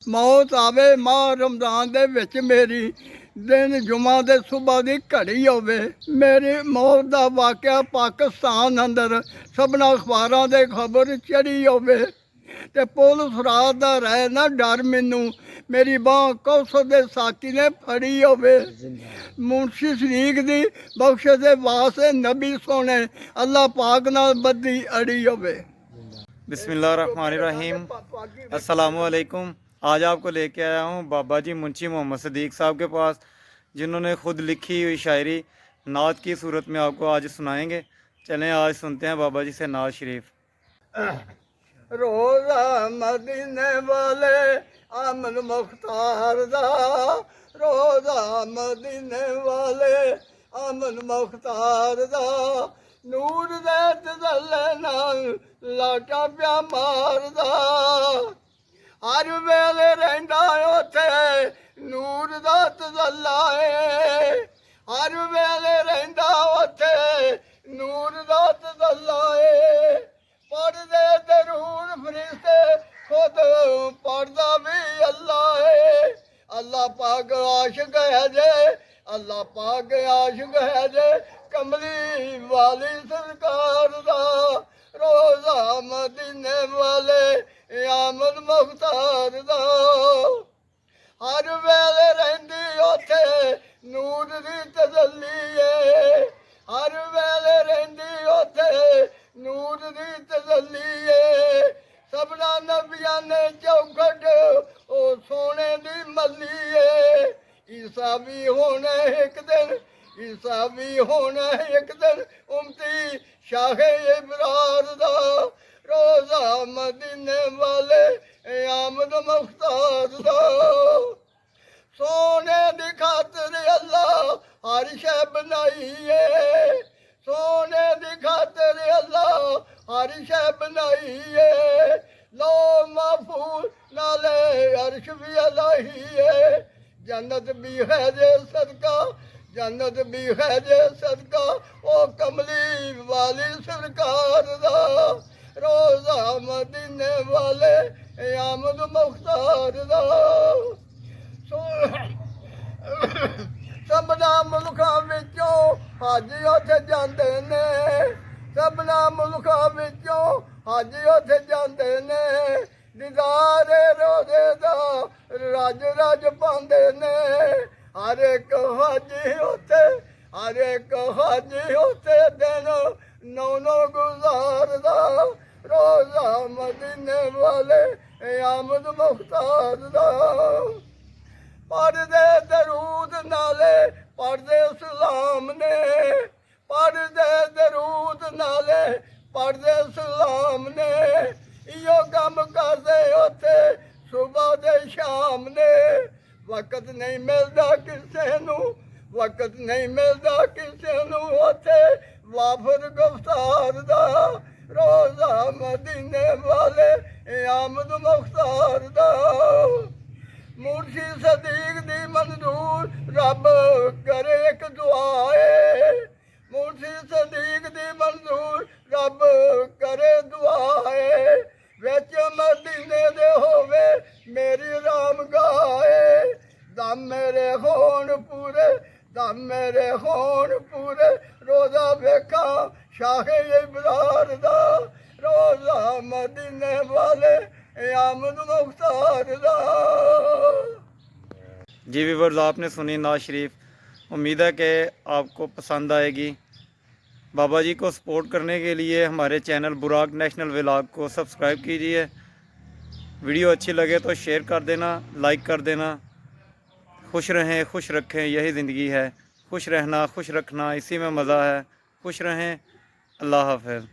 मौत आवे माह रमजान दे विच मेरी दिन जुमा दे सुबह दी घड़ी होवे। मेरी मौत दा वाक़या पाकिस्तान अंदर सबना अखबारां दे खबर चढ़ी होवे ते पुलिस रात दा रहे ना डर मैनू मेरी बांह कौसर दे साथी ने फड़ी होवे। मुंशी शरीक दी बख्श दे वास्ते नबी सोने अल्लाह पाक नाल बदी अड़ी होवे। बिस्मिल्लाहिर्रहमानिर्रहीम। अस्सलामुअलैकुम। आज आपको लेके आया हूँ बाबा जी मुंशी मोहम्मद सदीक साहब के पास, जिन्होंने खुद लिखी हुई शायरी नात की सूरत में आपको आज सुनाएंगे। चलें आज सुनते हैं बाबा जी से नात शरीफ। रोज़ा मदीने वाले अमन मुख्तार दा, रोज़ा मदीने वाले अमन मुख्तार दा, नूर दे तजल्ले नाल लाटा प्या मारदा, हर वेले रहिंदा उत्थे नूर दा तजल्ला है, हर वेले रहिंदा उत्थे नूर दा तजल्ला है। पढ़दे दरूद फरिश्ते खुद पढ़दा भी अल्लाह है। अल्लाह पाक आशिक है जे, अल्लाह पाक आशिक है जे, कमली वाली सरकार दा, रोज़ा मदीने वाले आमद मुख्तार दा, हर वेले रहिंदी उत्थे नूर दी तजल्ली है, हर वेले रहिंदी उत्थे नूर दी तजल्ली है। सबना नबियां ने चौखट ओ सोने दी मल्ली है। ईसा भी होना एक दिन, ईसा भी होना एक दिन, उमती शाहे इबरार दा, रोज़ा मदीने वाले आमद मुख्तार दा। सोने दी खातिर अल्लाह हर शै बनाई है, सोने दी खातिर अल्लाह हर शै बनाई है। लो महफूज नाले अर्श भी अलाही है, जन्नत भी है जे सदका, जन्नत भी है जे सदका, ओ कमली वाली सरकार दा, रोज़ा मदीने वाले आमद मुख्तार दा। सबना मुल्कां विचों हाजी उत्थे जांदे ने, सबना मुल्कां विचों हाजी उत्थे जांदे ने, दीदारे रोज़े दा रज रज पांदे ने, हर एक हाजी उत्थे, हर एक हाजी उत्थे दिन नौ नौ गुज़ारदा, रोज़ा मदीने वाले आमद मुख्तार दा। पढ़दे दरूद नाले पढ़दे सलाम ने, पढ़दे दरूद नाले पढ़दे सलाम ने, इयो कम करदे उत्थे सुबह दे शाम ने। वक़्त नहीं मिलदा किसे नू, वक़्त नहीं मिलदा किसे नू उत्थे वाफर गुफ्तार दा, रोज़ा मदीने वाले आमद मुख्तार दा। मुंशी सदीक दी मंजूर रब करे एक दुआ है, मुंशी सदीक दी मंजूर रब करे दुआ है। विच मदीने दे होवे मेरी राम गाए, दम मेरे होण पूरे, दम मेरे होण पूरे, रोज़ा वेखा शाहे इबरार दा, रोज़ा मदीने वाले आमद मुख्तार दा। जी व्यूअर्स, आपने सुनी नात शरीफ, उम्मीद है कि आपको पसंद आएगी। बाबा जी को सपोर्ट करने के लिए हमारे चैनल बुराक नेशनल व्लॉग को सब्सक्राइब कीजिए। वीडियो अच्छी लगे तो शेयर कर देना, लाइक कर देना। खुश रहें, खुश रखें, यही ज़िंदगी है। खुश रहना, खुश रखना, इसी में मज़ा है। खुश रहें। अल्लाह हाफ़िज़।